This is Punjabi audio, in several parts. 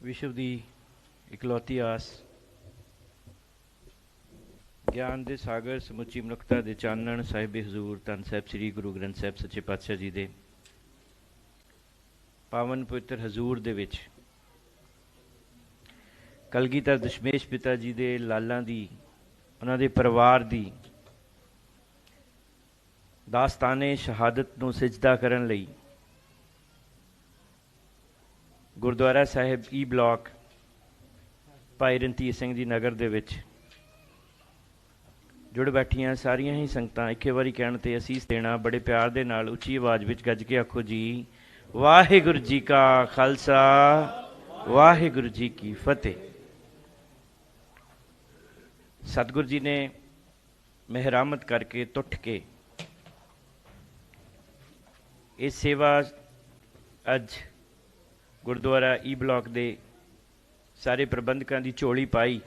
विश्व की इकलौती आस ज्ञान के सागर समुची मनुखता के चानण साहिब हजूर धन साहिब श्री गुरु ग्रंथ साहिब सच्चे पातशाह जी के पावन पवित्र हजूर दे विच कलगीधर दशमेश पिता जी के लालों की उन्होंने परिवार की दास्ताने शहादत नूं सिजदा करन लई गुरुद्वारा साहिब ई ब्लॉक भाई रणधीर सिंह जी नगर दे विच जुड़ बैठियां सारियां ही संगतां इक्के वारी कहण ते असीस देना बड़े प्यार दे नाल उच्ची आवाज़ विच गज के आखो जी वाहिगुरू जी का खालसा वाहिगुरू जी की फतेह। सतगुरु जी ने मेहरामत करके तुठ के ये सेवा अज गुरुद्वारा ई ब्लॉक के सारे प्रबंधकों की झोली पाई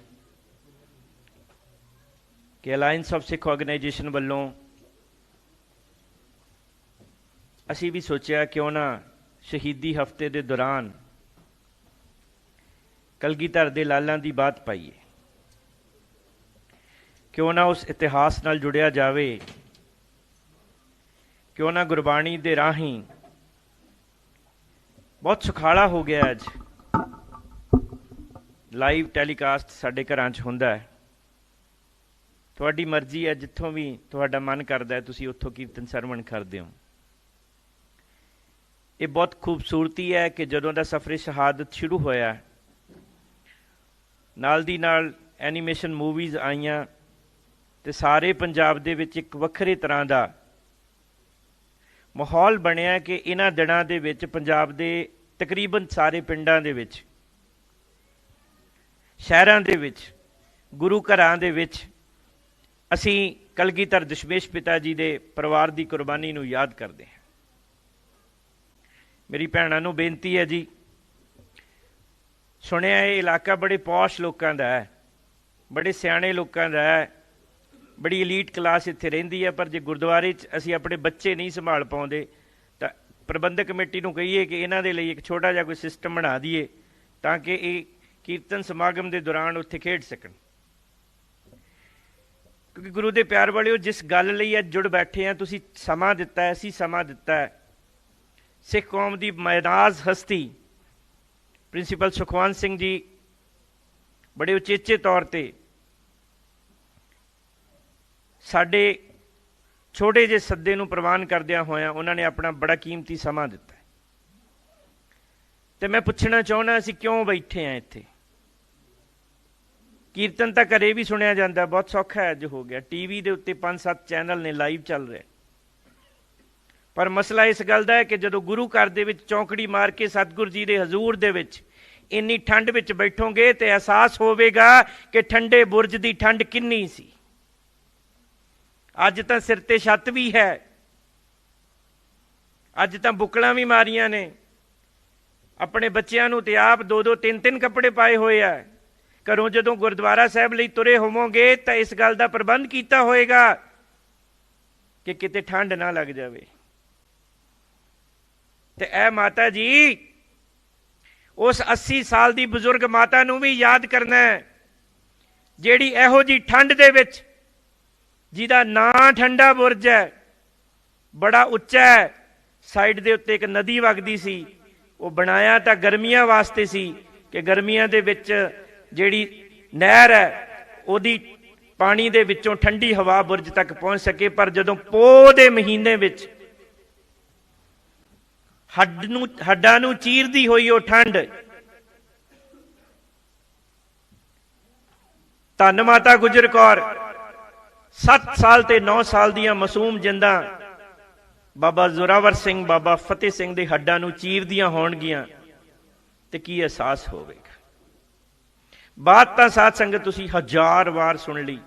कि अलायंस ऑफ सिख ऑर्गेनाइजेशन वालों असी भी सोचा क्यों ना शहीदी हफ्ते के दौरान कलगीधर दे लालां की बात पाईए, क्यों ना उस इतिहास नाल जुड़िया जावे, क्यों ना गुरबाणी दे राही बहुत सुखाला हो गया अज लाइव टैलीकास्ट साडे घरां च हुंदा है। तुहाडी मर्जी है, जिथों भी तुहाडा मन करदा है तुसीं उत्थों कीर्तन सरवण करदे हो। ये बहुत खूबसूरती है कि जदों दा सफरे शहादत शुरू होया नाल दी नाल एनीमेशन मूवीज़ आईयां ते सारे पंजाब दे विच एक वखरे तरह दा माहौल बनिया कि इन्हां दिनां दे विच पंजाब दे तकरीबन सारे पिंडां दे विच शहरां दे विच गुरु घरां दे विच असीं कलगीधर दशमेश पिता जी दे परिवार की कुर्बानी नूं याद करते हैं। मेरी भैणां नूं बेनती है जी, सुनिया ये इलाका बड़े पौश लोगों का है, बड़े सियाणे लोगों का है, बड़ी एलीट क्लास इत्थे रहिंदी है, पर जे गुरुद्वारे असीं अपने बच्चे नहीं संभाल पाउंदे तां प्रबंधक कमेटी नूं कहीए कि इन्हां दे लई एक छोटा जिहा कोई सिस्टम बना दईए तां कि ये कीर्तन समागम के दौरान उत्थे खेड सकन। क्योंकि गुरु के प्यार वालिओ जिस गल लई अज जुड़ बैठे हैं, तुसीं समा दिता है, असीं समा दिता है। सिख कौम की मैनाज हस्ती प्रिंसीपल सुखवंत सिंह जी बड़े उचेचे तौर पर साडे छोटे जे सद्दे नूं प्रवान करदिआं होइआं उन्होंने अपना बड़ा कीमती समा दिता है। तो मैं पुछना चाहुंदा असीं क्यों बैठे हैं इत्थे? कीर्तन तो घरे भी सुनिया जाता, बहुत सौखा है, अज हो गया टीवी के उत्ते 5-7 चैनल ने लाइव चल रहे, पर मसला इस गल का है कि जदों गुरु घर दे विच चौंकड़ी मार के सतगुरु जी के हजूर दे विच इन्नी ठंड विच बैठोगे तो एहसास होवेगा कि ठंडे बुरज की ठंड किन्नी सी। अज तो सिर ते छत भी है, अज तो बुकलां भी मारियां ने, अपने बच्चों नूं ते आप 2-2 3-3 कपड़े पाए हुए है। घरों जदों गुरुद्वारा साहब लई तुरे होवोगे तो इस गल का प्रबंध किया होएगा कि किते ठंड ना लग जाए। ते ऐ माता जी उस 80 साल की बजुर्ग माता नूं भी याद करना है जिहड़ी इहो जी ठंड दे विच जिहदा नां ठंडा बुरज है, बड़ा उच्चा है, साइड दे उत्ते एक नदी वगदी सी, वो बनाया तो गर्मियां वास्ते सी कि गर्मियां दे विच जिहड़ी नहर है उहदी पानी दे विचों ठंडी हवा बुरज तक पहुंच सके। पर जदों पोह दे महीने विच हड्डां नूं चीरदी होई वो ठंड, धन माता गुजर कौर 7 साल ते 9 साल दियां मासूम जिंदां बाबा जोरावर सिंह बाबा फतेह सिंह दे हड्डां नूं चीरदियां होणगियां ते की एहसास होवेगा। बात तो साध संगत तुसीं 1000 वार सुन ली,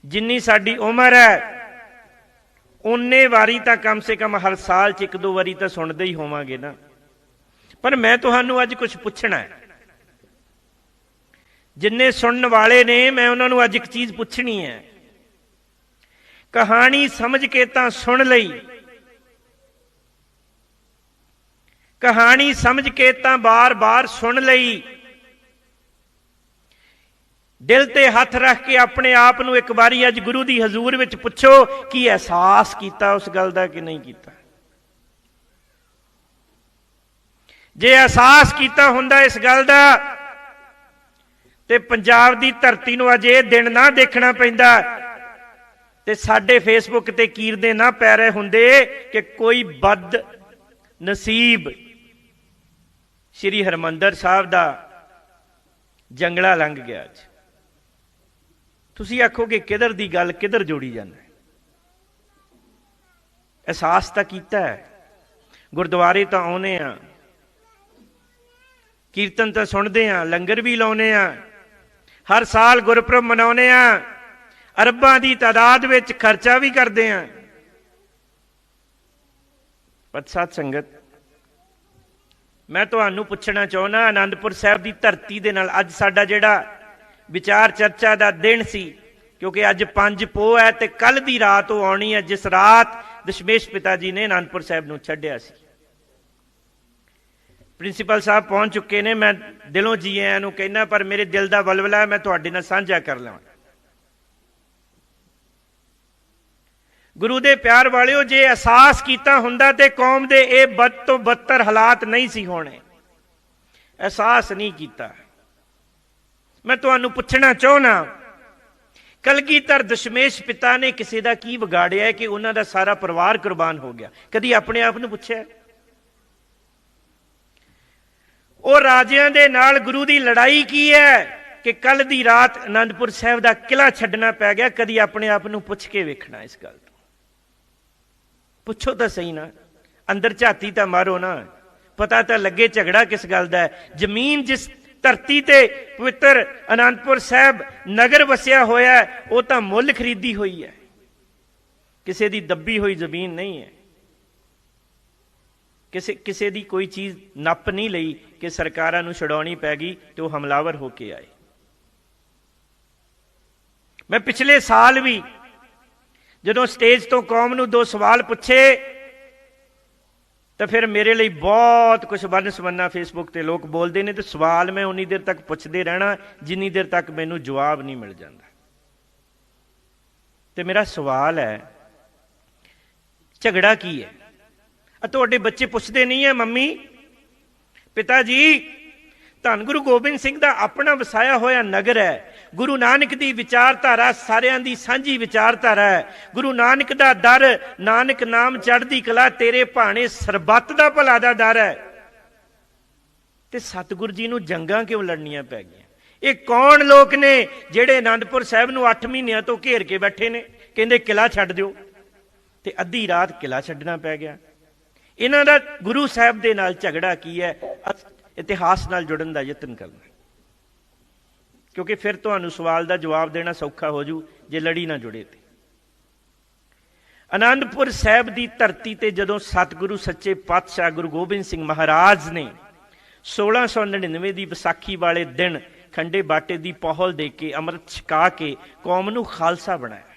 जिन्नी साडी उम्र है उन्ने वारी तो कम से कम हर साल 1-2 वारी तो सुनते ही होवांगे ना। पर मैं तुहानू अज कुछ पुछना है, जिन्ने सुनने वाले ने मैं उन्होंने अज एक चीज पूछनी है। कहानी समझ के तो सुन लई, कहानी समझ के तो बार बार सुन लई, दिल ते हथ रख के अपने आप नूं एक बारी अज गुरु दी हजूर विच पुछो कि एहसास कीता उस गल दा कि नहीं कीता। जे एहसास कीता हुंदा इस गल दा ते पंजाब दी धरती नूं अज इह दिन ना देखना पैंदा ते साडे फेसबुक ते कीरदे ना पै रहे हुंदे कि कोई बद नसीब श्री हरमंदर साहब दा जंगला लंघ गया। अज तुसीं आखोगे किधर दी गल किधर जोड़ी जाना। एहसास तां कीता है, गुरद्वारे तां आउणे आ, कीर्तन तां सुणदे आ, लंगर भी लाउने आ, हर साल गुरपुरब मनाउने आ, अरबां दी तादाद विच खर्चा भी करदे आ। पर सत संगत मैं तुहानूं पुछना चाहुंदा, आनंदपुर साहिब दी धरती दे नाल अज साडा जिहड़ा विचार चर्चा का दिन सी, क्योंकि अज 5 पोह है तो कल की रात वो आनी है जिस रात दशमेश पिता जी ने आनंदपुर साहिब नूं छड्डिया सी। प्रिंसीपल साहब पहुंच चुके ने, मैं दिलों जी आयां नूं कहना, पर मेरे दिल का वलवला मैं तुहाडे नाल साझा कर लवां। गुरु दे प्यार वालिओ, जे एहसास कीता हुंदा ते कौम दे ये बद तो बदतर हालात नहीं सी होने। एहसास नहीं कीता। मैं तुहानूं पुछना चाहुंदा, कलगीधर दशमेश पिता ने किसी का की विगाड़िया है कि उन्हां दा सारा परिवार कुर्बान हो गया? कदी अपने आप नूं पुछिआ? ਉਹ ਰਾਜਿਆਂ ਦੇ ਨਾਲ गुरु की लड़ाई की है कि कल की रात आनंदपुर साहिब का किला छड्डना पै गया? कदी अपने आप नूं पुछ के वेखना इस गल तो। पुछो तो सही ना, अंदर झाती तो मारो ना, पता तो लगे झगड़ा किस गल दा है। जमीन जिस धरती ते पवित्र आनंदपुर साहिब नगर वसिया होया है वो तो मुल खरीदी हुई है, किसी की दबी हुई जमीन नहीं है। किसी की कोई चीज़ नप नहीं लई कि सरकारां नूं छुड़ाउणी पै गई तो हमलावर होके आए। मैं पिछले साल भी जदों स्टेज तो कौम नूं 2 सवाल पूछे तो फिर मेरे लिए बहुत कुछ बन सबन्ना फेसबुक ते लोग बोलते हैं, तो सवाल मैं उन्नी देर तक पुछते रहना जिन्नी देर तक मैनू जवाब नहीं मिल जाता। तो मेरा सवाल है, झगड़ा की है? तुहाडे बच्चे पुछते नहीं है, मम्मी पिता जी धन गुरु गोबिंद सिंह का अपना वसाया होया नगर है, गुरु नानक की विचारधारा सारियां दी सांझी विचारधारा है, गुरु नानक का दर नानक नाम चढ़दी कला तेरे भाणे सरबत दा भला दा दर है, ते सतगुरु जी नूं जंगां क्यों लड़नियां पै गईयां? ये कौन लोग ने जिहड़े आनंदपुर साहिब नूं 8 महीनों तो घेर के बैठे ने, कहंदे किला छड्ड दिओ, ते अद्धी रात किला छड्डना पै गया। इन्हां दा गुरु साहिब दे नाल झगड़ा की है? इतिहास नाल जुड़न दा यतन करना, क्योंकि फिर तुहानूं सवाल का जवाब देना सौखा हो जू जे लड़ी ना जुड़े। ते आनंदपुर साहिब की धरती ते जदों सतगुरु सच्चे पातशाह गुरु गोबिंद सिंह महाराज ने 1699 की विसाखी वाले दिन खंडे बाटे की पौहल दे के अमृत छका के कौम नूं खालसा बनाया।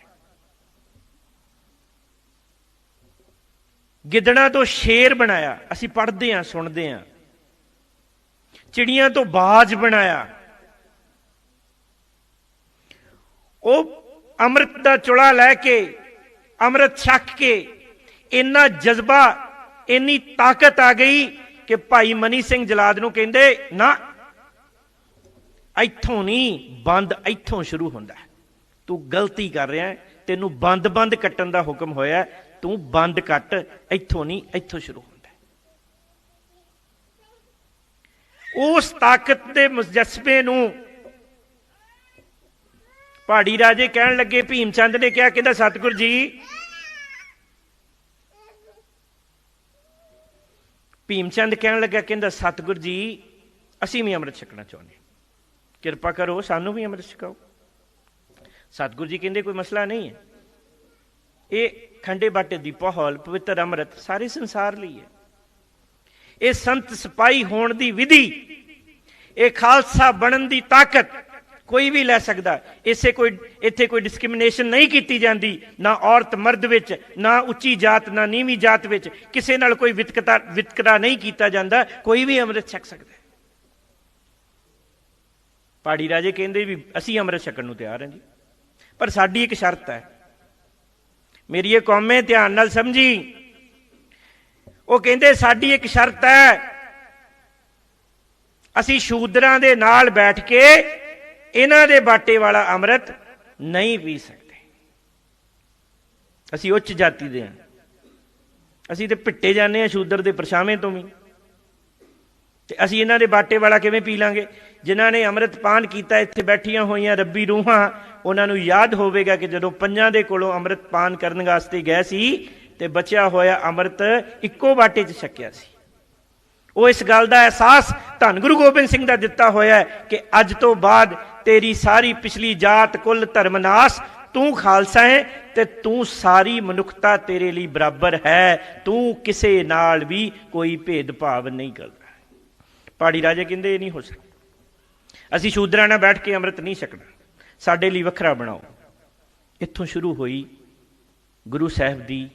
गिदड़ा तो शेर बनाया, असीं पढ़ते हैं सुनते हैं, चिड़ियां तो बाज बनाया, वो अमृत का चुला लैके अमृत छक के इन्ना जज्बा इन्नी ताकत आ गई कि भाई मनी सिंह जलाद नूं कहंदे ना इत्थों नहीं बंद इत्थों शुरू हुंदा, तू गलती कर रहा है, तेनू बंद बंद कट्टन का हुक्म होया, तू बंद कट इत्थों नहीं इत्थों शुरू हुंदा। उस ताकत के मुजस्मे नूं पहाड़ी राजे कहन लगे, भीम चंद ने कहा, कहंदा सतगुरु जी, भीम चंद कहन लगा, कहंदा सतगुरु जी असीं भी अमृत छकना चाहुंदे, किरपा करो सानू भी अमृत छकाओ। सतगुरु जी कहंदे कोई मसला नहीं है, ये खंडे बाटे दी पौहल पवित्र अमृत सारे संसार लई है, ये संत सिपाही होने की विधि, ये खालसा बनन की ताकत कोई भी लै सकता। इसे कोई इत्थे कोई डिस्क्रिमिनेशन नहीं की जाती, ना औरत मर्द विच, ना उच्ची जात ना नीवीं जात विच, किसी नाल कोई वितकरा नहीं किया जाता, कोई भी अमृत छक सकता है। ਪਹਾੜੀ ਰਾਜੇ ਕਹਿੰਦੇ ਵੀ ਅਸੀਂ ਅੰਮ੍ਰਿਤ ਛਕਣ ਨੂੰ ਤਿਆਰ ਹਾਂ ਜੀ, ਪਰ ਸਾਡੀ ਇੱਕ ਸ਼ਰਤ ਹੈ। ਮੇਰੀ ਇਹ ਕੌਮੇ ਧਿਆਨ ਨਾਲ ਸਮਝੀ। ਉਹ ਕਹਿੰਦੇ ਸਾਡੀ ਇੱਕ ਸ਼ਰਤ ਹੈ, ਅਸੀਂ ਸ਼ੂਦਰਾਂ ਦੇ ਨਾਲ ਬੈਠ ਕੇ ਇਹਨਾਂ ਦੇ ਬਾਟੇ ਵਾਲਾ ਅੰਮ੍ਰਿਤ ਨਹੀਂ ਪੀ ਸਕਦੇ। ਅਸੀਂ ਉੱਚ ਜਾਤੀ ਦੇ ਹਾਂ, ਅਸੀਂ ਤੇ ਪਿੱਟੇ ਜਾਂਦੇ ਹਾਂ ਸ਼ੂਦਰ ਦੇ ਪਰਛਾਵੇਂ ਤੋਂ ਵੀ, ਤੇ ਅਸੀਂ ਇਹਨਾਂ ਦੇ ਬਾਟੇ ਵਾਲਾ ਕਿਵੇਂ ਪੀ ਲਾਂਗੇ? ਜਿਨ੍ਹਾਂ ਨੇ ਅੰਮ੍ਰਿਤ ਪਾਨ ਕੀਤਾ ਇੱਥੇ ਬੈਠੀਆਂ ਹੋਈਆਂ ਰੱਬੀ ਰੂਹਾਂ, ਉਹਨਾਂ ਨੂੰ ਯਾਦ ਹੋਵੇਗਾ ਕਿ ਜਦੋਂ ਪੰਜਾਂ ਦੇ ਕੋਲੋਂ ਅੰਮ੍ਰਿਤ ਪਾਨ ਕਰਨ ਵਾਸਤੇ ਗਏ ਸੀ ਤੇ ਬਚਿਆ ਹੋਇਆ ਅੰਮ੍ਰਿਤ ਇੱਕੋ ਬਾਟੇ 'ਚ ਛਕਿਆ ਸੀ। ਉਹ ਇਸ ਗੱਲ ਦਾ ਅਹਿਸਾਸ ਧੰਨ ਗੁਰੂ ਗੋਬਿੰਦ ਸਿੰਘ ਦਾ ਦਿੱਤਾ ਹੋਇਆ ਹੈ ਕਿ ਅੱਜ ਤੋਂ ਬਾਅਦ ਤੇਰੀ ਸਾਰੀ ਪਿਛਲੀ ਜਾਤ ਕੁੱਲ ਧਰਮ ਨਾਸ, ਤੂੰ ਖਾਲਸਾ ਹੈ ਤੇ ਤੂੰ ਸਾਰੀ ਮਨੁੱਖਤਾ ਤੇਰੇ ਲਈ ਬਰਾਬਰ ਹੈ, ਤੂੰ ਕਿਸੇ ਨਾਲ ਵੀ ਕੋਈ ਭੇਦਭਾਵ ਨਹੀਂ ਕਰਦਾ। ਪਹਾੜੀ ਰਾਜੇ ਕਹਿੰਦੇ ਇਹ ਨਹੀਂ ਹੋ ਸਕਦਾ, ਅਸੀਂ ਸ਼ੂਦਰਾਂ ਨਾਲ ਬੈਠ ਕੇ ਅੰਮ੍ਰਿਤ ਨਹੀਂ ਛਕਣਾ, ਸਾਡੇ ਲਈ ਵੱਖਰਾ ਬਣਾਓ। ਇੱਥੋਂ ਸ਼ੁਰੂ ਹੋਈ ਗੁਰੂ ਸਾਹਿਬ ਦੀ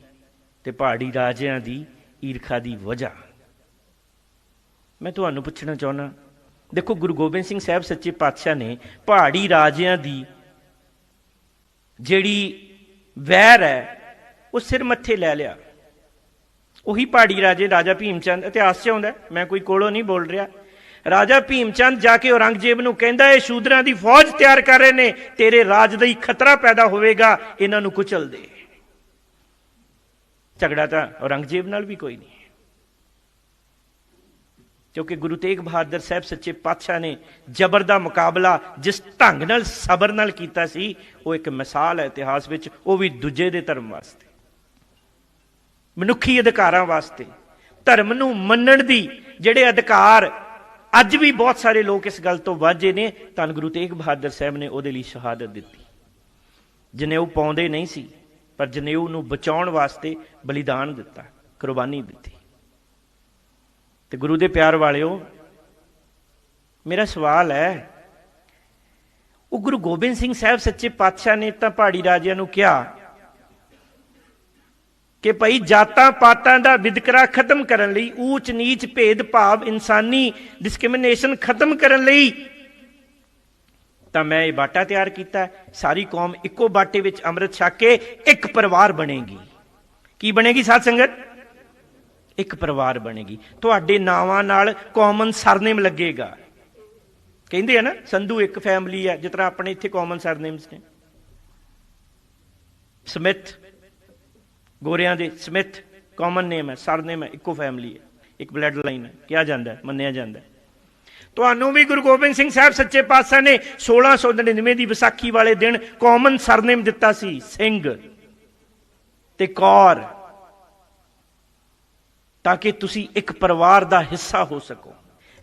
ਤੇ ਪਹਾੜੀ ਰਾਜਿਆਂ ਦੀ ਈਰਖਾ ਦੀ ਵਜ੍ਹਾ। ਮੈਂ ਤੁਹਾਨੂੰ ਪੁੱਛਣਾ ਚਾਹੁੰਦਾ, ਦੇਖੋ ਗੁਰੂ ਗੋਬਿੰਦ ਸਿੰਘ ਸਾਹਿਬ ਸੱਚੇ ਪਾਤਸ਼ਾਹ ਨੇ ਪਹਾੜੀ ਰਾਜਿਆਂ ਦੀ ਜਿਹੜੀ ਵੈਰ ਹੈ ਉਹ ਸਿਰ ਮੱਥੇ ਲੈ ਲਿਆ। ਉਹੀ ਪਹਾੜੀ ਰਾਜੇ ਰਾਜਾ ਭੀਮ ਚੰਦ, ਇਤਿਹਾਸ 'ਚ ਆਉਂਦਾ, ਮੈਂ ਕੋਈ ਕੋਲੋਂ ਨਹੀਂ ਬੋਲ ਰਿਹਾ। ਰਾਜਾ ਭੀਮ ਚੰਦ ਜਾ ਕੇ ਔਰੰਗਜ਼ੇਬ ਨੂੰ ਕਹਿੰਦਾ ਇਹ ਸ਼ੂਦਰਾਂ ਦੀ ਫੌਜ ਤਿਆਰ ਕਰ ਰਹੇ ਨੇ, ਤੇਰੇ ਰਾਜ ਦਾ ਹੀ ਖਤਰਾ ਪੈਦਾ ਹੋਵੇਗਾ, ਇਹਨਾਂ ਨੂੰ ਕੁਚਲ ਦੇ। ਝਗੜਾ ਤਾਂ ਔਰੰਗਜ਼ੇਬ ਨਾਲ ਵੀ ਕੋਈ ਨਹੀਂ, ਕਿਉਂਕਿ ਗੁਰੂ ਤੇਗ ਬਹਾਦਰ ਸਾਹਿਬ ਸੱਚੇ ਪਾਤਸ਼ਾਹ ਨੇ ਜ਼ਬਰ ਦਾ ਮੁਕਾਬਲਾ ਜਿਸ ਢੰਗ ਨਾਲ ਸਬਰ ਨਾਲ ਕੀਤਾ ਸੀ, ਉਹ ਇੱਕ ਮਿਸਾਲ ਹੈ ਇਤਿਹਾਸ ਵਿੱਚ, ਉਹ ਵੀ ਦੂਜੇ ਦੇ ਧਰਮ ਵਾਸਤੇ, ਮਨੁੱਖੀ ਅਧਿਕਾਰਾਂ ਵਾਸਤੇ, ਧਰਮ ਨੂੰ ਮੰਨਣ ਦੀ ਜਿਹੜੇ ਅਧਿਕਾਰ ਅੱਜ ਵੀ ਬਹੁਤ ਸਾਰੇ ਲੋਕ ਇਸ ਗੱਲ ਤੋਂ ਵਾਂਝੇ ਨੇ। ਧੰਨ ਗੁਰੂ ਤੇਗ ਬਹਾਦਰ ਸਾਹਿਬ ਨੇ ਉਹਦੇ ਲਈ ਸ਼ਹਾਦਤ ਦਿੱਤੀ। ਜਨੇਊ ਪਾਉਂਦੇ ਨਹੀਂ ਸੀ, ਪਰ ਜਨੇਊ ਨੂੰ ਬਚਾਉਣ ਵਾਸਤੇ ਬਲੀਦਾਨ ਦਿੱਤਾ, ਕੁਰਬਾਨੀ ਦਿੱਤੀ। ਤੇ ਗੁਰੂ ਦੇ ਪਿਆਰ ਵਾਲਿਓ, ਮੇਰਾ ਸਵਾਲ ਹੈ, ਉਹ ਗੁਰੂ ਗੋਬਿੰਦ ਸਿੰਘ ਸਾਹਿਬ ਸੱਚੇ ਪਾਤਸ਼ਾਹ ਨੇ ਤਾਂ ਪਹਾੜੀ ਰਾਜਿਆਂ ਨੂੰ ਕਿਹਾ ਕਿ ਭਾਈ ਜਾਤਾਂ ਪਾਤਾਂ ਦਾ ਵਿਤਕਰਾ ਖਤਮ ਕਰਨ ਲਈ, ਊਚ ਨੀਚ ਭੇਦਭਾਵ ਇਨਸਾਨੀ ਡਿਸਕ੍ਰਿਮੀਨੇਸ਼ਨ ਖਤਮ ਕਰਨ ਲਈ ਤਾਂ ਮੈਂ ਇਹ ਬਾਟਾ ਤਿਆਰ ਕੀਤਾ, ਸਾਰੀ ਕੌਮ ਇੱਕੋ ਬਾਟੇ ਵਿੱਚ ਅੰਮ੍ਰਿਤ ਛਕ ਕੇ ਇੱਕ ਪਰਿਵਾਰ ਬਣੇਗੀ। ਕੀ ਬਣੇਗੀ ਸਾਧ ਸੰਗਤ? ਇੱਕ ਪਰਿਵਾਰ ਬਣੇਗੀ। ਤੁਹਾਡੇ ਨਾਵਾਂ ਨਾਲ ਕਾਮਨ ਸਰਨੇਮ ਲੱਗੇਗਾ। ਕਹਿੰਦੇ ਆ ਨਾ ਸੰਧੂ ਇੱਕ ਫੈਮਿਲੀ ਹੈ, ਜਿਸ ਤਰ੍ਹਾਂ ਆਪਣੇ ਇੱਥੇ ਕਾਮਨ ਸਰਨੇਮਸ ਨੇ। ਸਮਿਥ, ਗੋਰਿਆਂ ਦੇ ਸਮਿਥ ਕਾਮਨ ਨੇਮ ਹੈ, ਸਰਨੇਮ ਹੈ, ਇੱਕੋ ਫੈਮਿਲੀ ਹੈ, ਇੱਕ ਬਲੱਡ ਲਾਈਨ ਹੈ, ਕਿਹਾ ਜਾਂਦਾ, ਮੰਨਿਆ ਜਾਂਦਾ। ਤੁਹਾਨੂੰ ਵੀ ਗੁਰੂ ਗੋਬਿੰਦ ਸਿੰਘ ਸਾਹਿਬ ਸੱਚੇ ਪਾਤਸ਼ਾਹ ਨੇ 1699 ਦੀ ਵਿਸਾਖੀ ਵਾਲੇ ਦਿਨ ਕਾਮਨ ਸਰਨੇਮ ਦਿੱਤਾ ਸੀ, ਸਿੰਘ ਤੇ ਕੌਰ, ਤਾਂ ਕਿ ਤੁਸੀਂ ਇੱਕ ਪਰਿਵਾਰ ਦਾ ਹਿੱਸਾ ਹੋ ਸਕੋ,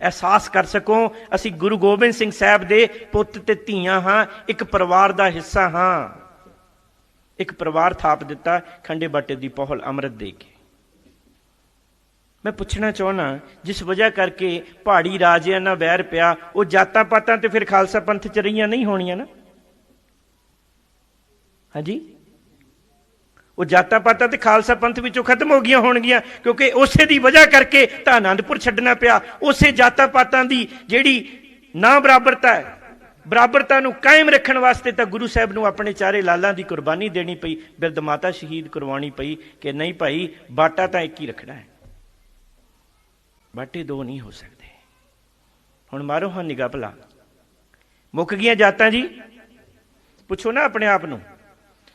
ਅਹਿਸਾਸ ਕਰ ਸਕੋ ਅਸੀਂ ਗੁਰੂ ਗੋਬਿੰਦ ਸਿੰਘ ਸਾਹਿਬ ਦੇ ਪੁੱਤ ਤੇ ਧੀਆਂ ਹਾਂ, ਇੱਕ ਪਰਿਵਾਰ ਦਾ ਹਿੱਸਾ ਹਾਂ। ਇੱਕ ਪਰਿਵਾਰ ਥਾਪ ਦਿੱਤਾ ਖੰਡੇ ਬਾਟੇ ਦੀ ਪਹੁਲ ਅੰਮ੍ਰਿਤ ਦੇ ਕੇ। ਮੈਂ ਪੁੱਛਣਾ ਚਾਹੁੰਦਾ, ਜਿਸ ਵਜ੍ਹਾ ਕਰਕੇ ਪਹਾੜੀ ਰਾਜਿਆਂ ਨਾਲ ਵੈਰ ਪਿਆ, ਉਹ ਜਾਤਾਂ ਪਾਤਾਂ ਤੇ ਫਿਰ ਖਾਲਸਾ ਪੰਥ ਚ ਰਹੀਆਂ ਨਹੀਂ ਹੋਣੀਆਂ ਨਾ? ਹਾਂਜੀ, ਉਹ ਜਾਤਾਂ ਪਾਤਾਂ ਤੇ ਖਾਲਸਾ ਪੰਥ ਵਿੱਚੋਂ ਖਤਮ ਹੋ ਗਈਆਂ ਹੋਣਗੀਆਂ, ਕਿਉਂਕਿ ਉਸੇ ਦੀ ਵਜ੍ਹਾ ਕਰਕੇ ਤਾਂ ਆਨੰਦਪੁਰ ਛੱਡਣਾ ਪਿਆ। ਉਸੇ ਜਾਤਾਂ ਪਾਤਾਂ ਦੀ ਜਿਹੜੀ ਨਾ ਬਰਾਬਰਤਾ ਹੈ, ਬਰਾਬਰਤਾ ਨੂੰ ਕਾਇਮ ਰੱਖਣ ਵਾਸਤੇ ਤਾਂ ਗੁਰੂ ਸਾਹਿਬ ਨੂੰ ਆਪਣੇ ਚਾਰੇ ਲਾਲਾਂ ਦੀ ਕੁਰਬਾਨੀ ਦੇਣੀ ਪਈ, ਬਿਰਧ ਮਾਤਾ ਸ਼ਹੀਦ ਕਰਵਾਉਣੀ ਪਈ ਕਿ ਨਹੀਂ ਭਾਈ ਬਾਟਾ ਤਾਂ ਇੱਕ ਹੀ ਰੱਖਣਾ ਹੈ, ਬਾਟੇ ਦੋ ਨਹੀਂ ਹੋ ਸਕਦੇ। ਹੁਣ ਮਾਰੋ ਹਾਂ ਨਿਗਾਹ ਭਲਾ, ਮੁੱਕ ਗਈਆਂ ਜਾਤਾਂ ਜੀ? ਪੁੱਛੋ ਨਾ ਆਪਣੇ ਆਪ ਨੂੰ,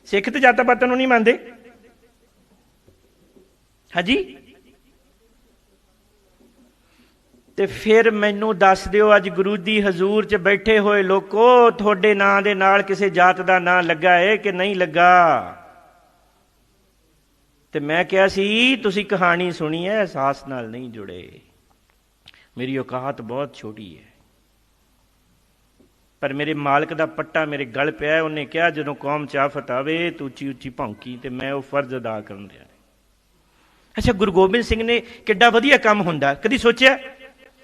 ਸਿੱਖ ਤੇ ਜਾਤਾਂ ਪਾਤਾਂ ਨੂੰ ਨਹੀਂ ਮੰਨਦੇ? ਹਾਂਜੀ, ਤੇ ਫਿਰ ਮੈਨੂੰ ਦੱਸ ਦਿਓ, ਅੱਜ ਗੁਰੂ ਦੀ ਹਜ਼ੂਰ 'ਚ ਬੈਠੇ ਹੋਏ ਲੋਕੋ, ਤੁਹਾਡੇ ਨਾਂ ਦੇ ਨਾਲ ਕਿਸੇ ਜਾਤ ਦਾ ਨਾਂ ਲੱਗਾ ਹੈ ਕਿ ਨਹੀਂ ਲੱਗਾ? ਤੇ ਮੈਂ ਕਿਹਾ ਸੀ ਤੁਸੀਂ ਕਹਾਣੀ ਸੁਣੀ ਹੈ, ਅਹਿਸਾਸ ਨਾਲ ਨਹੀਂ ਜੁੜੇ। ਮੇਰੀ ਔਕਾਤ ਬਹੁਤ ਛੋਟੀ ਹੈ, ਪਰ ਮੇਰੇ ਮਾਲਕ ਦਾ ਪੱਟਾ ਮੇਰੇ ਗਲ ਪਿਆ। ਉਹਨੇ ਕਿਹਾ ਜਦੋਂ ਕੌਮ 'ਚ ਆਫਤ ਆਵੇ ਤੂੰ ਉੱਚੀ ਉੱਚੀ ਭੌਂਕੀ, ਤੇ ਮੈਂ ਉਹ ਫਰਜ਼ ਅਦਾ ਕਰਨ ਰਿਹਾ। ਅੱਛਾ, ਗੁਰੂ ਗੋਬਿੰਦ ਸਿੰਘ ਨੇ ਕਿੱਡਾ ਵਧੀਆ ਕੰਮ ਹੁੰਦਾ, ਕਦੀ ਸੋਚਿਆ?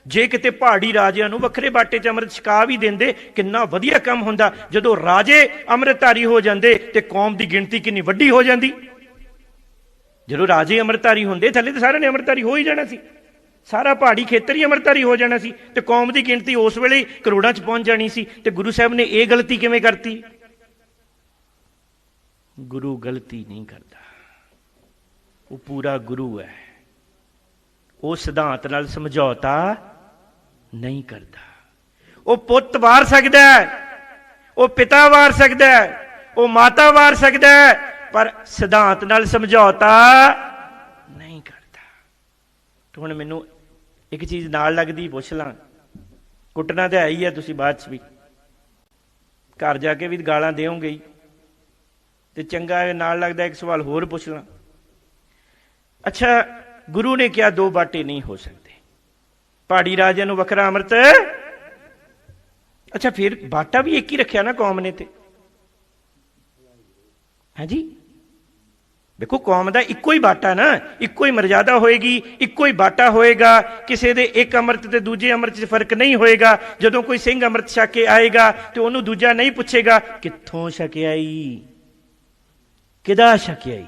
ਜੇ ਕਿਤੇ ਪਹਾੜੀ ਰਾਜਿਆਂ ਨੂੰ ਵੱਖਰੇ ਬਾਟੇ 'ਚ ਅੰਮ੍ਰਿਤ ਛਕਾ ਵੀ ਦਿੰਦੇ, ਕਿੰਨਾ ਵਧੀਆ ਕੰਮ ਹੁੰਦਾ। ਜਦੋਂ ਰਾਜੇ ਅੰਮ੍ਰਿਤਧਾਰੀ ਹੋ ਜਾਂਦੇ ਤੇ ਕੌਮ ਦੀ ਗਿਣਤੀ ਕਿੰਨੀ ਵੱਡੀ ਹੋ ਜਾਂਦੀ। ਜਦੋਂ ਰਾਜੇ ਅੰਮ੍ਰਿਤਧਾਰੀ ਹੁੰਦੇ, ਥੱਲੇ ਤਾਂ ਸਾਰਿਆਂ ਨੇ ਅੰਮ੍ਰਿਤਧਾਰੀ ਹੋ ਹੀ ਜਾਣਾ ਸੀ। ਸਾਰਾ ਪਹਾੜੀ ਖੇਤਰ ਹੀ ਅੰਮ੍ਰਿਤਧਾਰੀ ਹੋ ਜਾਣਾ ਸੀ ਤੇ ਕੌਮ ਦੀ ਗਿਣਤੀ ਉਸ ਵੇਲੇ ਕਰੋੜਾਂ 'ਚ ਪਹੁੰਚ ਜਾਣੀ ਸੀ। ਤੇ ਗੁਰੂ ਸਾਹਿਬ ਨੇ ਇਹ ਗਲਤੀ ਕਿਵੇਂ ਕਰਤੀ? ਗੁਰੂ ਗਲਤੀ ਨਹੀਂ ਕਰਦਾ, ਉਹ ਪੂਰਾ ਗੁਰੂ ਹੈ। ਉਹ ਸਿਧਾਂਤ ਨਾਲ ਸਮਝੌਤਾ ਨਹੀਂ ਕਰਦਾ। ਉਹ ਪੁੱਤ ਵਾਰ ਸਕਦਾ ਹੈ, ਉਹ ਪਿਤਾ ਵਾਰ ਸਕਦਾ ਹੈ, ਉਹ ਮਾਤਾ ਵਾਰ ਸਕਦਾ ਹੈ, ਪਰ ਸਿਧਾਂਤ ਨਾਲ ਸਮਝੌਤਾ ਨਹੀਂ ਕਰਦਾ। ਤੇ ਹੁਣ ਮੈਨੂੰ ਇੱਕ ਚੀਜ਼ ਨਾਲ ਲੱਗਦੀ, ਪੁੱਛ ਲਾਂ। ਕੁੱਟਣਾ ਤਾਂ ਹੈ ਹੀ ਹੈ, ਤੁਸੀਂ ਬਾਅਦ 'ਚ ਵੀ ਘਰ ਜਾ ਕੇ ਵੀ ਗਾਲਾਂ ਦਿਓਗੇ ਹੀ। ਤੇ ਚੰਗਾ ਨਾਲ ਲੱਗਦਾ ਇੱਕ ਸਵਾਲ ਹੋਰ ਪੁੱਛ ਲਾਂ। ਅੱਛਾ, ਗੁਰੂ ਨੇ ਕਿਹਾ 2 ਬਾਟੇ ਨਹੀਂ ਹੋ ਸਕਦੇ, ਪਹਾੜੀ ਰਾਜਿਆਂ ਨੂੰ ਵੱਖਰਾ ਅੰਮ੍ਰਿਤ। ਅੱਛਾ, ਫਿਰ ਬਾਟਾ ਵੀ ਇੱਕ ਹੀ ਰੱਖਿਆ ਨਾ ਕੌਮ ਨੇ। ਤੇ ਹਾਂਜੀ, ਦੇਖੋ ਕੌਮ ਦਾ ਇੱਕੋ ਹੀ ਬਾਟਾ ਨਾ, ਇੱਕੋ ਹੀ ਮਰਜ਼ਾਦਾ ਹੋਏਗੀ, ਇੱਕੋ ਹੀ ਬਾਟਾ ਹੋਏਗਾ। ਕਿਸੇ ਦੇ ਇੱਕ ਅੰਮ੍ਰਿਤ ਤੇ ਦੂਜੇ ਅੰਮ੍ਰਿਤ 'ਚ ਫਰਕ ਨਹੀਂ ਹੋਏਗਾ। ਜਦੋਂ ਕੋਈ ਸਿੰਘ ਅੰਮ੍ਰਿਤ ਛਕ ਕੇ ਆਏਗਾ ਤੇ ਉਹਨੂੰ ਦੂਜਾ ਨਹੀਂ ਪੁੱਛੇਗਾ ਕਿੱਥੋਂ ਛਕਿਆ ਈ, ਕਿਹਦਾ ਛਕਿਆ ਈ,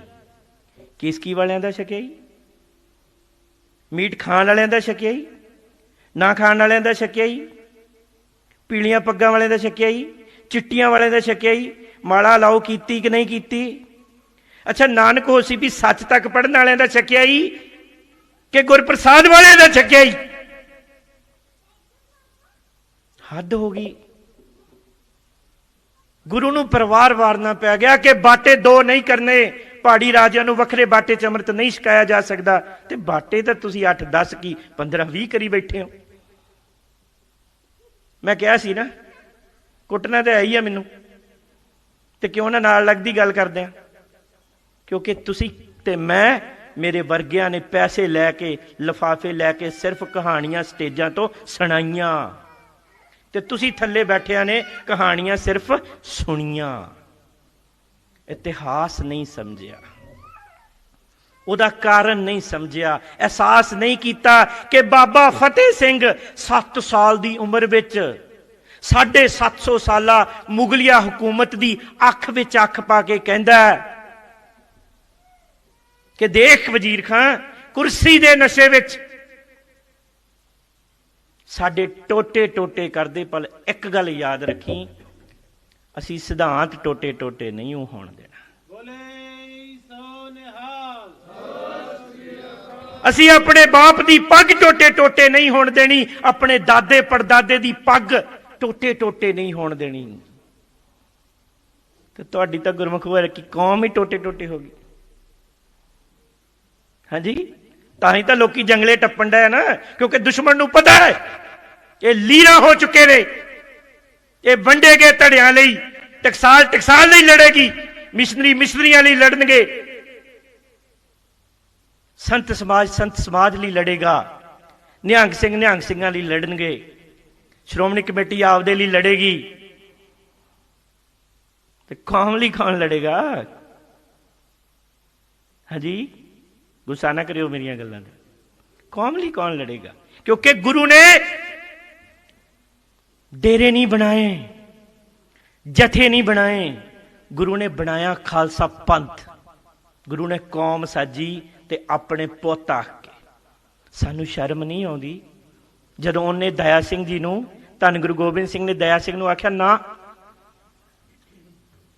ਕੇਸਕੀ ਵਾਲਿਆਂ ਦਾ ਛਕਿਆ ਈ, ਮੀਟ ਖਾਣ ਵਾਲਿਆਂ ਦਾ ਛਕਿਆ ਈ, ਨਾ ਖਾਣ ਵਾਲਿਆਂ ਦਾ ਛਕਿਆ ਈ, ਪੀਲੀਆਂ ਪੱਗਾਂ ਵਾਲਿਆਂ ਦਾ ਛਕਿਆ ਈ, ਚਿੱਟੀਆਂ ਵਾਲਿਆਂ ਦਾ ਛਕਿਆ ਈ, ਮਾਲਾ ਲਾਓ ਕੀਤੀ ਕਿ ਨਹੀਂ ਕੀਤੀ। ਅੱਛਾ, ਨਾਨਕ ਹੋਸੀ ਵੀ ਸੱਚ ਤੱਕ ਪੜ੍ਹਨ ਵਾਲਿਆਂ ਦਾ ਛਕਿਆ ਈ ਕਿ ਗੁਰਪ੍ਰਸਾਦ ਵਾਲਿਆਂ ਦਾ ਛਕਿਆ ਈ। ਹੱਦ ਹੋ ਗਈ। ਗੁਰੂ ਨੂੰ ਪਰਿਵਾਰ ਵਾਰਨਾ ਪੈ ਗਿਆ ਕਿ ਬਾਟੇ 2 ਨਹੀਂ ਕਰਨੇ, ਪਹਾੜੀ ਰਾਜਿਆਂ ਨੂੰ ਵੱਖਰੇ ਬਾਟੇ 'ਚ ਅੰਮ੍ਰਿਤ ਨਹੀਂ ਛਕਾਇਆ ਜਾ ਸਕਦਾ। ਤੇ ਬਾਟੇ ਤਾਂ ਤੁਸੀਂ 8 10 ਕੀ 15 20 ਕਰੀ ਬੈਠੇ ਹੋ। ਮੈਂ ਕਿਹਾ ਸੀ ਨਾ, ਕੁੱਟਣਾ ਤਾਂ ਹੈ ਹੀ ਆ ਮੈਨੂੰ। ਤੇ ਕਿਉਂ ਨਾ ਨਾਲ ਲੱਗਦੀ ਗੱਲ ਕਰਦੇ ਆ, ਕਿਉਂਕਿ ਤੁਸੀਂ ਤੇ ਮੈਂ, ਮੇਰੇ ਵਰਗਿਆਂ ਨੇ ਪੈਸੇ ਲੈ ਕੇ, ਲਿਫਾਫੇ ਲੈ ਕੇ ਸਿਰਫ ਕਹਾਣੀਆਂ ਸਟੇਜਾਂ ਤੋਂ ਸੁਣਾਈਆਂ, ਤੇ ਤੁਸੀਂ ਥੱਲੇ ਬੈਠਿਆਂ ਨੇ ਕਹਾਣੀਆਂ ਸਿਰਫ ਸੁਣੀਆਂ। ਇਤਿਹਾਸ ਨਹੀਂ ਸਮਝਿਆ, ਉਹਦਾ ਕਾਰਨ ਨਹੀਂ ਸਮਝਿਆ, ਅਹਿਸਾਸ ਨਹੀਂ ਕੀਤਾ ਕਿ ਬਾਬਾ ਫਤਿਹ ਸਿੰਘ 7 ਸਾਲ ਦੀ ਉਮਰ ਵਿੱਚ 750 ਸਾਲਾ ਮੁਗਲਿਆ ਹਕੂਮਤ ਦੀ ਅੱਖ ਵਿੱਚ ਅੱਖ ਪਾ ਕੇ ਕਹਿੰਦਾ ਕਿ ਦੇਖ ਵਜ਼ੀਰ ਖਾਂ, ਕੁਰਸੀ ਦੇ ਨਸ਼ੇ ਵਿੱਚ ਸਾਡੇ ਟੋਟੇ ਟੋਟੇ ਕਰਦੇ, ਪਰ ਇੱਕ ਗੱਲ ਯਾਦ ਰੱਖੀ, ਅਸੀਂ ਸਿਧਾਂਤ ਟੋਟੇ ਟੋਟੇ ਨਹੀਂ ਹੋਣ ਦੇਣਾ। ਅਸੀਂ ਆਪਣੇ ਬਾਪ ਦੀ ਪੱਗ ਟੋਟੇ ਟੋਟੇ ਨਹੀਂ ਹੋਣ ਦੇਣੀ, ਆਪਣੇ ਦਾਦੇ ਪੜਦਾਦੇ ਦੀ ਪੱਗ ਟੋਟੇ ਟੋਟੇ ਨਹੀਂ ਹੋਣ ਦੇਣੀ। ਤੇ ਤੁਹਾਡੀ ਤਾਂ ਗੁਰਮੁਖ ਹੋਇਆ ਕਿ ਕੌਮ ਹੀ ਟੋਟੇ ਟੋਟੇ ਹੋ ਗਈ। ਹਾਂਜੀ, ਤਾਂ ਹੀ ਤਾਂ ਲੋਕੀ ਜੰਗਲੇ ਟੱਪਣ ਡਿਆ ਨਾ, ਕਿਉਂਕਿ ਦੁਸ਼ਮਣ ਨੂੰ ਪਤਾ ਹੈ ਇਹ ਲੀਰਾਂ ਹੋ ਚੁੱਕੇ ਨੇ, ਇਹ ਵੰਡੇ ਗਏ ਧੜਿਆਂ ਲਈ। ਟਕਸਾਲ ਟਕਸਾਲ ਲਈ ਲੜੇਗੀ, ਮਿਸ਼ਨਰੀ ਮਿਸ਼ਨਰੀਆਂ ਲਈ ਲੜਨਗੇ, ਸੰਤ ਸਮਾਜ ਲਈ ਲੜੇਗਾ, ਨਿਹੰਗ ਸਿੰਘ ਨਿਹੰਗ ਸਿੰਘਾਂ ਲਈ ਲੜਨਗੇ, ਸ਼੍ਰੋਮਣੀ ਕਮੇਟੀ ਆਪਦੇ ਲਈ ਲੜੇਗੀ, ਤੇ ਕੌਮ ਲਈ ਕੌਣ ਲੜੇਗਾ? ਹਾਂਜੀ, ਗੁੱਸਾ ਨਾ ਕਰਿਓ ਮੇਰੀਆਂ ਗੱਲਾਂ ਤੇ। ਕੌਮ ਲਈ ਕੌਣ ਲੜੇਗਾ? ਕਿਉਂਕਿ ਗੁਰੂ ਨੇ ਡੇਰੇ ਨਹੀਂ ਬਣਾਏ, ਜਥੇ ਨਹੀਂ ਬਣਾਏ, ਗੁਰੂ ਨੇ ਬਣਾਇਆ ਖਾਲਸਾ ਪੰਥ। ਗੁਰੂ ਨੇ ਕੌਮ ਸਾਜੀ ਤੇ ਆਪਣੇ ਪੁੱਤ ਆਖ ਕੇ। ਸਾਨੂੰ ਸ਼ਰਮ ਨਹੀਂ ਆਉਂਦੀ ਜਦੋਂ ਉਹਨੇ ਦਇਆ ਸਿੰਘ ਜੀ ਨੂੰ, ਧੰਨ ਗੁਰੂ ਗੋਬਿੰਦ ਸਿੰਘ ਨੇ ਦਇਆ ਸਿੰਘ ਨੂੰ ਆਖਿਆ, ਨਾ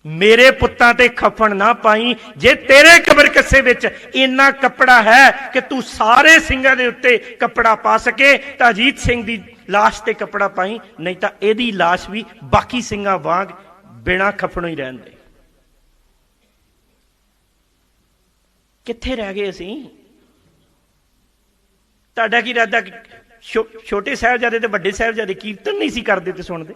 ਮੇਰੇ ਪੁੱਤਾਂ ਤੇ ਖਫਣ ਨਾ ਪਾਈ, ਜੇ ਤੇਰੇ ਕਬਰ ਕੱਸੇ ਵਿੱਚ ਇੰਨਾ ਕੱਪੜਾ ਹੈ ਕਿ ਤੂੰ ਸਾਰੇ ਸਿੰਘਾਂ ਦੇ ਉੱਤੇ ਕੱਪੜਾ ਪਾ ਸਕੇ ਤਾਂ ਅਜੀਤ ਸਿੰਘ ਦੀ ਲਾਸ਼ ਤੇ ਕੱਪੜਾ ਪਾਈ, ਨਹੀਂ ਤਾਂ ਇਹਦੀ ਲਾਸ਼ ਵੀ ਬਾਕੀ ਸਿੰਘਾਂ ਵਾਂਗ ਬਿਨਾਂ ਖਫਣੋਂ ਹੀ ਰਹਿਣ ਦੇ। ਕਿੱਥੇ ਰਹਿ ਗਏ ਅਸੀਂ? ਤੁਹਾਡਾ ਕੀ ਇਰਾਦਾ? ਛੋਟੇ ਸਾਹਿਬਜ਼ਾਦੇ ਤੇ ਵੱਡੇ ਸਾਹਿਬਜ਼ਾਦੇ ਕੀਰਤਨ ਨਹੀਂ ਸੀ ਕਰਦੇ ਤੇ ਸੁਣਦੇ?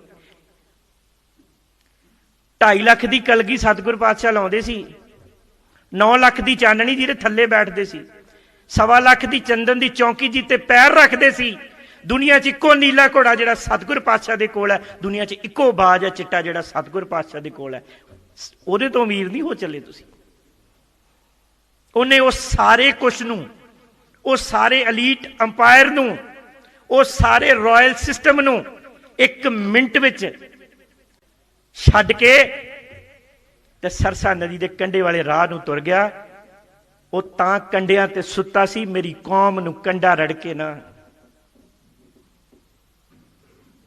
2.5 ਲੱਖ ਦੀ ਕਲਗੀ ਸਤਿਗੁਰ ਪਾਤਸ਼ਾਹ ਲਾਉਂਦੇ ਸੀ, 9 ਲੱਖ ਦੀ ਚਾਨਣੀ ਜਿਹਦੇ ਥੱਲੇ ਬੈਠਦੇ ਸੀ, 1.25 ਲੱਖ ਦੀ ਚੰਦਨ ਦੀ ਚੌਂਕੀ ਜੀ ਤੇ ਪੈਰ ਰੱਖਦੇ ਸੀ। ਦੁਨੀਆ 'ਚ ਇੱਕੋ ਨੀਲਾ ਘੋੜਾ ਜਿਹੜਾ ਸਤਿਗੁਰ ਪਾਤਸ਼ਾਹ ਦੇ ਕੋਲ ਹੈ, ਦੁਨੀਆ 'ਚ ਇੱਕੋ ਬਾਜ ਹੈ ਚਿੱਟਾ ਜਿਹੜਾ ਸਤਿਗੁਰ ਪਾਤਸ਼ਾਹ ਦੇ ਕੋਲ ਹੈ। ਉਹਦੇ ਤੋਂ ਅਮੀਰ ਨਹੀਂ ਹੋ ਚੱਲੇ ਤੁਸੀਂ। ਉਹਨੇ ਉਸ ਸਾਰੇ ਕੁਛ ਨੂੰ, ਉਹ ਸਾਰੇ ਅਲੀਟ ਅੰਪਾਇਰ ਨੂੰ, ਉਹ ਸਾਰੇ ਰਾਇਲ ਸਿਸਟਮ ਨੂੰ 1 ਮਿੰਟ ਵਿੱਚ ਛੱਡ ਕੇ ਤੇ ਸਰਸਾ ਨਦੀ ਦੇ ਕੰਢੇ ਵਾਲੇ ਰਾਹ ਨੂੰ ਤੁਰ ਗਿਆ। ਉਹ ਤਾਂ ਕੰਢਿਆਂ ਤੇ ਸੁੱਤਾ ਸੀ, ਮੇਰੀ ਕੌਮ ਨੂੰ ਕੰਡਾ ਰੜ ਕੇ ਨਾ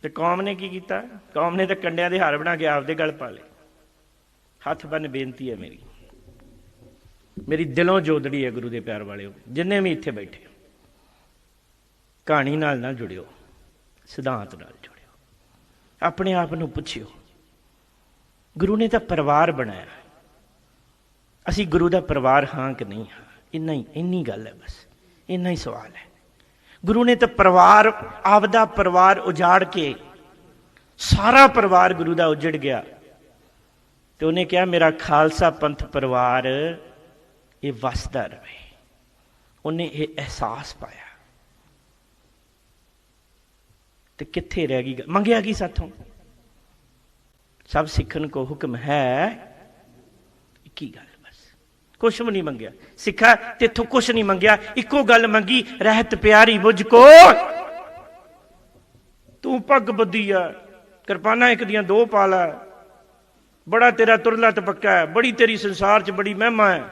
ਤੇ ਕੌਮ ਨੇ ਕੀ ਕੀਤਾ? ਕੌਮ ਨੇ ਤਾਂ ਕੰਡਿਆਂ ਦੇ ਹਾਰ ਬਣਾ ਕੇ ਆਪਦੇ ਗਲ ਪਾ ਲਏ। ਹੱਥ ਬੰਨ ਬੇਨਤੀ ਹੈ ਮੇਰੀ ਦਿਲੋਂ ਜੋਦੜੀ ਹੈ ਗੁਰੂ ਦੇ ਪਿਆਰ ਵਾਲਿਓ, ਜਿੰਨੇ ਵੀ ਇੱਥੇ ਬੈਠੇ ਕਹਾਣੀ ਨਾਲ ਜੁੜਿਓ, ਸਿਧਾਂਤ ਨਾਲ ਜੁੜਿਓ, ਆਪਣੇ ਆਪ ਨੂੰ ਪੁੱਛਿਓ ਗੁਰੂ ਨੇ ਤਾਂ ਪਰਿਵਾਰ ਬਣਾਇਆ, ਅਸੀਂ ਗੁਰੂ ਦਾ ਪਰਿਵਾਰ ਹਾਂ ਕਿ ਨਹੀਂ ਹਾਂ? ਇੰਨੀ ਗੱਲ ਹੈ, ਬਸ ਇੰਨਾ ਹੀ ਸਵਾਲ ਹੈ। ਗੁਰੂ ਨੇ ਤਾਂ ਪਰਿਵਾਰ, ਆਪਦਾ ਪਰਿਵਾਰ ਉਜਾੜ ਕੇ ਸਾਰਾ ਪਰਿਵਾਰ ਗੁਰੂ ਦਾ ਉਜੜ ਗਿਆ ਤੇ ਉਹਨੇ ਕਿਹਾ ਮੇਰਾ ਖਾਲਸਾ ਪੰਥ ਪਰਿਵਾਰ ਇਹ ਵਸਦਾ ਰਹੇ। ਉਹਨੇ ਇਹ ਅਹਿਸਾਸ ਪਾਇਆ ਤੇ ਕਿੱਥੇ ਰਹਿ ਗਈ? ਮੰਗਿਆ ਕੀ ਸਾਥੋਂ? ਸਭ ਸਿੱਖਣ ਕੋ ਹੁਕਮ ਹੈ, ਇੱਕ ਹੀ ਗੱਲ, ਕੁਛ ਵੀ ਨਹੀਂ ਮੰਗਿਆ। ਸਿੱਖਾ ਤੇਥੋਂ ਕੁਛ ਨਹੀਂ ਮੰਗਿਆ, ਇੱਕੋ ਗੱਲ ਮੰਗੀ, ਰਹਿਤ ਪਿਆਰੀ ਮੁਝ ਕੋ ਤੂੰ ਪੱਗ ਬੱਧੀ ਆ, ਕਿਰਪਾਨਾਂ ਇੱਕ ਦੀਆਂ ਦੋ ਪਾ ਲੈ, ਬੜਾ ਤੇਰਾ ਤੁਰਲਾ ਤਪੱਕਾ ਹੈ, ਬੜੀ ਤੇਰੀ ਸੰਸਾਰ 'ਚ ਬੜੀ ਮਹਿਮਾ ਹੈ।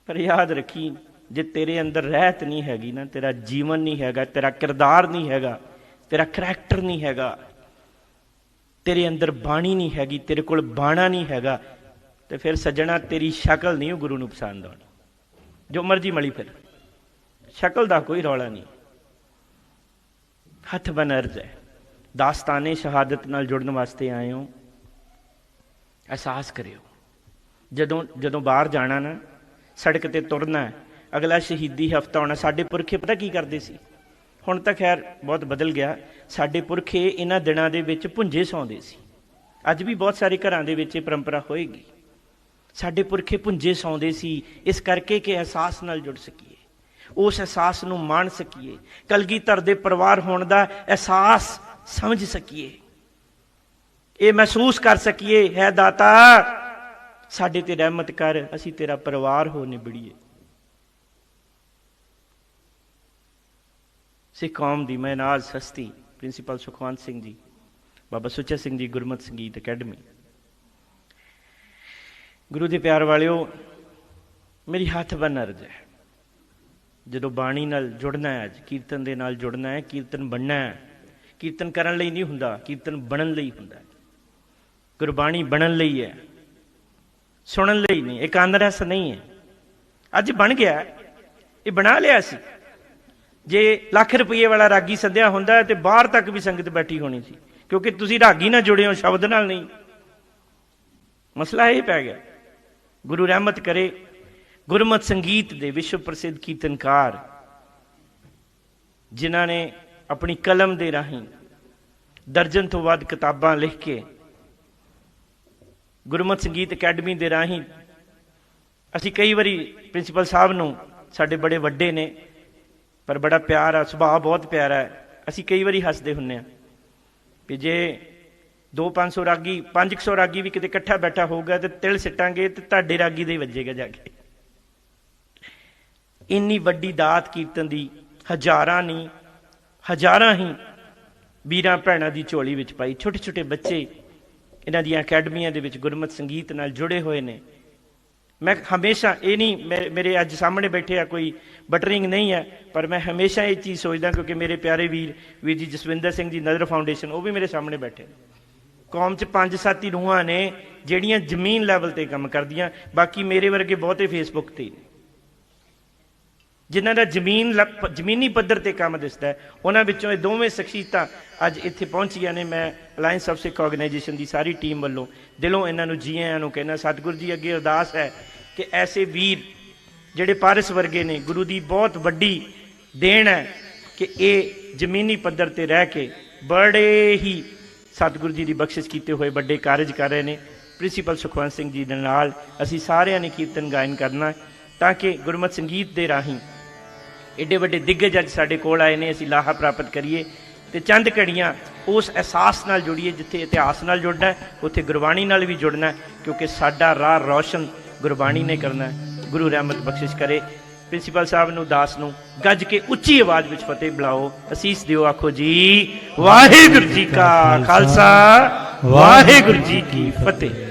ਪਰ ਯਾਦ ਰੱਖੀ, ਜੇ ਤੇਰੇ ਅੰਦਰ ਰਹਿਤ ਨਹੀਂ ਹੈਗੀ ਨਾ, ਤੇਰਾ ਜੀਵਨ ਨਹੀਂ ਹੈਗਾ, ਤੇਰਾ ਕਿਰਦਾਰ ਨਹੀਂ ਹੈਗਾ, ਤੇਰਾ ਕਰੈਕਟਰ ਨਹੀਂ ਹੈਗਾ, ਤੇਰੇ ਅੰਦਰ ਬਾਣੀ ਨਹੀਂ ਹੈਗੀ, ਤੇਰੇ ਕੋਲ ਬਾਣਾ ਨਹੀਂ ਹੈਗਾ, ਤੇ ਫਿਰ ਸੱਜਣਾ ਤੇਰੀ ਸ਼ਕਲ ਨਹੀਂ ਉਹ ਗੁਰੂ ਨੂੰ ਪਸੰਦ ਆਉਣੀ। ਜੋ ਮਰਜੀ ਮਲੀ ਫਿਰ, ਸ਼ਕਲ ਦਾ ਕੋਈ ਰੌਲਾ ਨਹੀਂ। ਹੱਥ ਬੰਨ੍ਹ ਅਰਜ਼ ਹੈ, ਦਾਸਤਾਨੇ ਸ਼ਹਾਦਤ ਨਾਲ ਜੁੜਨ ਵਾਸਤੇ ਆਏ ਹੋ, ਅਹਿਸਾਸ ਕਰਿਓ ਜਦੋਂ ਬਾਹਰ ਜਾਣਾ ਨਾ, ਸੜਕ ਤੇ ਤੁਰਨਾ, ਅਗਲਾ ਸ਼ਹੀਦੀ ਹਫ਼ਤਾ ਆਉਣਾ। ਸਾਡੇ ਪੁਰਖੇ ਪਤਾ ਕੀ ਕਰਦੇ ਸੀ? ਹੁਣ ਤਾਂ ਖੈਰ ਬਹੁਤ ਬਦਲ ਗਿਆ। ਸਾਡੇ ਪੁਰਖੇ ਇਹਨਾਂ ਦਿਨਾਂ ਦੇ ਵਿੱਚ ਭੁੰਜੇ ਸੌਂਦੇ ਸੀ। ਅੱਜ ਵੀ ਬਹੁਤ ਸਾਰੇ ਘਰਾਂ ਦੇ ਵਿੱਚ ਇਹ ਪਰੰਪਰਾ ਹੋਏਗੀ। ਸਾਡੇ ਪੁਰਖੇ ਭੁੰਜੇ ਸੌਂਦੇ ਸੀ, ਇਸ ਕਰਕੇ ਕਿ ਅਹਿਸਾਸ ਨਾਲ ਜੁੜ ਸਕੀਏ, ਉਸ ਅਹਿਸਾਸ ਨੂੰ ਮਾਣ ਸਕੀਏ, ਕਲਗੀਧਰ ਦੇ ਪਰਿਵਾਰ ਹੋਣ ਦਾ ਅਹਿਸਾਸ ਸਮਝ ਸਕੀਏ, ਇਹ ਮਹਿਸੂਸ ਕਰ ਸਕੀਏ, ਹੈ ਦਾਤਾ ਸਾਡੇ ਤੇ ਰਹਿਮਤ ਕਰ, ਅਸੀਂ ਤੇਰਾ ਪਰਿਵਾਰ ਹੋ ਨਿਬੜੀਏ। ਸਿੱਖ ਕੌਮ ਦੀ ਮੈਂ ਨਾਜ਼ ਹਸਤੀ ਪ੍ਰਿੰਸੀਪਲ ਸੁਖਵੰਤ ਸਿੰਘ ਜੀ, ਬਾਬਾ ਸੁੱਚਾ ਸਿੰਘ ਜੀ ਗੁਰਮਤਿ ਸੰਗੀਤ ਅਕੈਡਮੀ। ਗੁਰੂ ਦੇ ਪਿਆਰ ਵਾਲਿਓ, ਮੇਰੀ ਹੱਥ ਬੰਨ੍ਹ ਅਰਜ਼ ਹੈ, ਜਦੋਂ ਬਾਣੀ ਨਾਲ ਜੁੜਨਾ ਹੈ, ਅੱਜ ਕੀਰਤਨ ਦੇ ਨਾਲ ਜੁੜਨਾ ਹੈ, ਕੀਰਤਨ ਬਣਨਾ ਹੈ। ਕੀਰਤਨ ਕਰਨ ਲਈ ਨਹੀਂ ਹੁੰਦਾ, ਕੀਰਤਨ ਬਣਨ ਲਈ ਹੁੰਦਾ। ਗੁਰਬਾਣੀ ਬਣਨ ਲਈ ਹੈ, ਸੁਣਨ ਲਈ ਨਹੀਂ। ਇਹ ਕੰਨ ਰਸ ਨਹੀਂ ਹੈ। ਅੱਜ ਬਣ ਗਿਆ, ਇਹ ਬਣਾ ਲਿਆ ਸੀ। ਜੇ ਲੱਖ ਰੁਪਏ ਵਾਲਾ ਰਾਗੀ ਸੱਦਿਆ ਹੁੰਦਾ ਤੇ ਬਾਹਰ ਤੱਕ ਵੀ ਸੰਗਤ ਬੈਠੀ ਹੋਣੀ ਸੀ, ਕਿਉਂਕਿ ਤੁਸੀਂ ਰਾਗੀ ਨਾਲ ਜੁੜੇ ਹੋ, ਸ਼ਬਦ ਨਾਲ ਨਹੀਂ। ਮਸਲਾ ਇਹ ਪੈ ਗਿਆ। ਗੁਰੂ ਰਹਿਮਤ ਕਰੇ, ਗੁਰਮਤਿ ਸੰਗੀਤ ਦੇ ਵਿਸ਼ਵ ਪ੍ਰਸਿੱਧ ਕੀਰਤਨਕਾਰ, ਜਿਨ੍ਹਾਂ ਨੇ ਆਪਣੀ ਕਲਮ ਦੇ ਰਾਹੀਂ ਦਰਜਨ ਤੋਂ ਵੱਧ ਕਿਤਾਬਾਂ ਲਿਖ ਕੇ, ਗੁਰਮਤਿ ਸੰਗੀਤ ਅਕੈਡਮੀ ਦੇ ਰਾਹੀਂ ਅਸੀਂ ਕਈ ਵਾਰੀ ਪ੍ਰਿੰਸੀਪਲ ਸਾਹਿਬ ਨੂੰ, ਸਾਡੇ ਬੜੇ ਵੱਡੇ ਨੇ ਪਰ ਬੜਾ ਪਿਆਰ ਆ, ਸੁਭਾਅ ਬਹੁਤ ਪਿਆਰਾ ਹੈ, ਅਸੀਂ ਕਈ ਵਾਰੀ ਹੱਸਦੇ ਹੁੰਦੇ ਹਾਂ ਵੀ ਜੇ 200-500 ਰਾਗੀ, 500 ਰਾਗੀ ਵੀ ਕਿਤੇ ਇਕੱਠਾ ਬੈਠਾ ਹੋਊਗਾ ਤੇ ਤਿਲ ਸਿੱਟਾਂਗੇ ਤੇ ਤੁਹਾਡੇ ਰਾਗੀ ਦੇ ਹੀ ਵੱਜੇਗਾ ਜਾ ਕੇ। ਇੰਨੀ ਵੱਡੀ ਦਾਤ ਕੀਰਤਨ ਦੀ ਹਜ਼ਾਰਾਂ ਨਹੀਂ, ਹਜ਼ਾਰਾਂ ਹੀ ਵੀਰਾਂ ਭੈਣਾਂ ਦੀ ਝੋਲੀ ਵਿੱਚ ਪਾਈ। ਛੋਟੇ ਛੋਟੇ ਬੱਚੇ ਇਹਨਾਂ ਦੀਆਂ ਅਕੈਡਮੀਆਂ ਦੇ ਵਿੱਚ ਗੁਰਮਤਿ ਸੰਗੀਤ ਨਾਲ ਜੁੜੇ ਹੋਏ ਨੇ। ਮੈਂ ਹਮੇਸ਼ਾ, ਇਹ ਨਹੀਂ ਮੇਰੇ ਅੱਜ ਸਾਹਮਣੇ ਬੈਠੇ ਆ ਕੋਈ ਬਟਰਿੰਗ ਨਹੀਂ ਹੈ, ਪਰ ਮੈਂ ਹਮੇਸ਼ਾ ਇਹ ਚੀਜ਼ ਸੋਚਦਾ, ਕਿਉਂਕਿ ਮੇਰੇ ਪਿਆਰੇ ਵੀਰ ਜੀ ਜਸਵਿੰਦਰ ਸਿੰਘ ਜੀ ਨਜ਼ਰ ਫਾਊਂਡੇਸ਼ਨ, ਉਹ ਵੀ ਮੇਰੇ ਸਾਹਮਣੇ ਬੈਠੇ। ਕੌਮ 'ਚ 5-7 ਹੀ ਰੂਹਾਂ ਨੇ ਜਿਹੜੀਆਂ ਜ਼ਮੀਨ ਲੈਵਲ ਤੇ ਕੰਮ ਕਰਦੀਆਂ, ਬਾਕੀ ਮੇਰੇ ਵਰਗੇ ਬਹੁਤੇ ਫੇਸਬੁੱਕ ਤੇ ਨੇ, ਜਿਨ੍ਹਾਂ ਦਾ ਜ਼ਮੀਨੀ ਪੱਧਰ ਤੇ ਕੰਮ ਦਿਸਦਾ। ਉਹਨਾਂ ਵਿੱਚੋਂ ਇਹ ਦੋਵੇਂ ਸ਼ਖਸੀਅਤਾਂ ਅੱਜ ਇੱਥੇ ਪਹੁੰਚੀਆਂ ਨੇ। ਮੈਂ alliance of Sikh organisation the sorry team ਵੱਲੋਂ ਦਿਲੋਂ ਇਹਨਾਂ ਨੂੰ ਜੀ ਆਇਆਂ ਨੂੰ ਕਹਿਣਾ। ਸਤਿਗੁਰੂ ਜੀ ਅੱਗੇ ਅਰਦਾਸ ਹੈ ਕਿ ਐਸੇ ਵੀਰ ਜਿਹੜੇ ਪਾਰਸ ਵਰਗੇ ਨੇ, ਗੁਰੂ ਦੀ ਬਹੁਤ ਵੱਡੀ ਦੇਣ ਹੈ ਕਿ ਇਹ ਜ਼ਮੀਨੀ ਪੱਧਰ ਤੇ ਰਹਿ ਕੇ ਬੜੇ ਹੀ ਸਤਿਗੁਰੂ ਜੀ ਦੀ ਬਖਸ਼ਿਸ਼ ਕੀਤੇ ਹੋਏ ਵੱਡੇ ਕਾਰਜ ਕਰ ਰਹੇ ਨੇ। ਪ੍ਰਿੰਸੀਪਲ ਸੁਖਵੰਤ ਸਿੰਘ ਜੀ ਦੇ ਨਾਲ ਅਸੀਂ ਸਾਰਿਆਂ ਨੇ ਕੀਰਤਨ ਗਾਇਨ ਕਰਨਾ, ਤਾਂ ਕਿ ਗੁਰਮਤਿ ਸੰਗੀਤ ਦੇ ਰਾਹੀਂ ਏਡੇ ਵੱਡੇ ਦਿੱਗਜ ਅੱਜ ਸਾਡੇ ਕੋਲ ਆਏ ਨੇ, ਅਸੀਂ ਲਾਹਾ ਪ੍ਰਾਪਤ ਕਰੀਏ ਤੇ ਚੰਦ ਘੜੀਆਂ ਉਸ ਅਹਿਸਾਸ ਨਾਲ ਜੁੜੀਏ। ਜਿੱਥੇ ਇਤਿਹਾਸ ਨਾਲ ਜੁੜਨਾ ਉੱਥੇ ਗੁਰਬਾਣੀ ਨਾਲ ਵੀ ਜੁੜਨਾ, ਕਿਉਂਕਿ ਸਾਡਾ ਰਾਹ ਰੌਸ਼ਨ ਗੁਰਬਾਣੀ ਨੇ ਕਰਨਾ। ਗੁਰੂ ਰਹਿਮਤ ਬਖਸ਼ਿਸ਼ ਕਰੇ। ਪ੍ਰਿੰਸੀਪਲ ਸਾਹਿਬ ਨੂੰ, ਦਾਸ ਨੂੰ ਗੱਜ ਕੇ ਉੱਚੀ ਆਵਾਜ਼ ਵਿੱਚ ਫਤਿਹ ਬੁਲਾਓ, ਅਸੀਸ ਦਿਓ। ਆਖੋ ਜੀ ਵਾਹਿਗੁਰੂ ਜੀ ਕਾ ਖਾਲਸਾ, ਵਾਹਿਗੁਰੂ ਜੀ ਕੀ ਫਤਿਹ।